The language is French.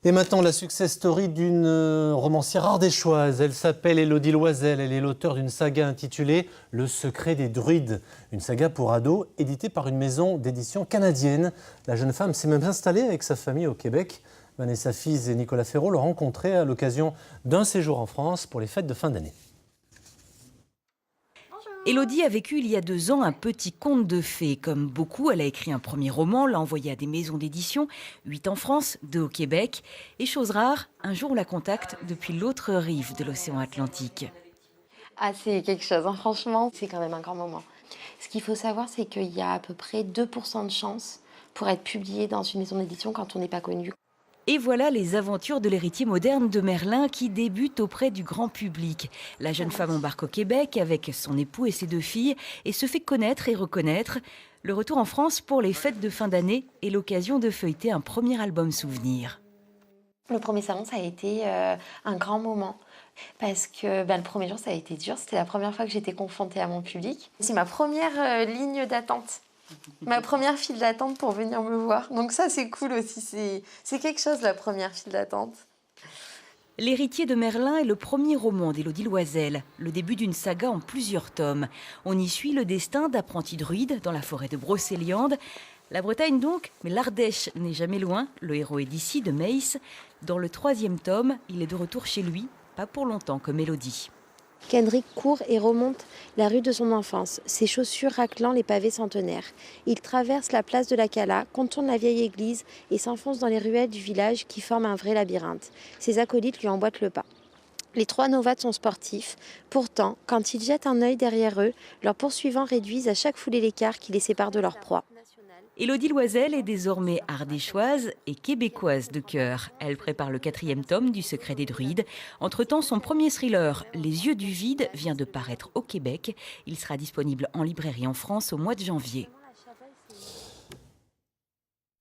Et maintenant, la success story d'une romancière ardéchoise. Elle s'appelle Élodie Loisel. Elle est l'auteure d'une saga intitulée Le secret des druides. Une saga pour ados éditée par une maison d'édition canadienne. La jeune femme s'est même installée avec sa famille au Québec. Vanessa Fize et Nicolas Ferraud l'ont rencontrée à l'occasion d'un séjour en France pour les fêtes de fin d'année. Élodie a vécu il y a 2 ans un petit conte de fées. Comme beaucoup, elle a écrit un premier roman, l'a envoyé à des maisons d'édition, 8 en France, 2 au Québec. Et chose rare, un jour on la contacte depuis l'autre rive de l'océan Atlantique. Ah, c'est quelque chose, hein. Franchement, c'est quand même un grand moment. Ce qu'il faut savoir, c'est qu'il y a à peu près 2% de chances pour être publié dans une maison d'édition quand on n'est pas connu. Et voilà les aventures de l'héritier moderne de Merlin qui débute auprès du grand public. La jeune femme embarque au Québec avec son époux et ses 2 filles et se fait connaître et reconnaître. Le retour en France pour les fêtes de fin d'année est l'occasion de feuilleter un premier album souvenir. Le premier salon, ça a été un grand moment. Parce que le premier jour, ça a été dur. C'était la première fois que j'étais confrontée à mon public. C'est ma première ligne d'attente. Ma première file d'attente pour venir me voir. Donc ça, c'est cool aussi. C'est quelque chose, la première file d'attente. L'héritier de Merlin est le premier roman d'Élodie Loisel, le début d'une saga en plusieurs tomes. On y suit le destin d'apprentis druides dans la forêt de Brocéliande. La Bretagne donc, mais l'Ardèche n'est jamais loin. Le héros est d'ici, de Meis. Dans le 3e tome, il est de retour chez lui, pas pour longtemps comme Élodie. Kendrick court et remonte la rue de son enfance, ses chaussures raclant les pavés centenaires. Il traverse la place de la Cala, contourne la vieille église et s'enfonce dans les ruelles du village qui forment un vrai labyrinthe. Ses acolytes lui emboîtent le pas. Les 3 novates sont sportifs. Pourtant, quand ils jettent un œil derrière eux, leurs poursuivants réduisent à chaque foulée l'écart qui les sépare de leur proie. Élodie Loisel est désormais ardéchoise et québécoise de cœur. Elle prépare le 4e tome du Secret des druides. Entre-temps, son premier thriller, Les yeux du vide, vient de paraître au Québec. Il sera disponible en librairie en France au mois de janvier.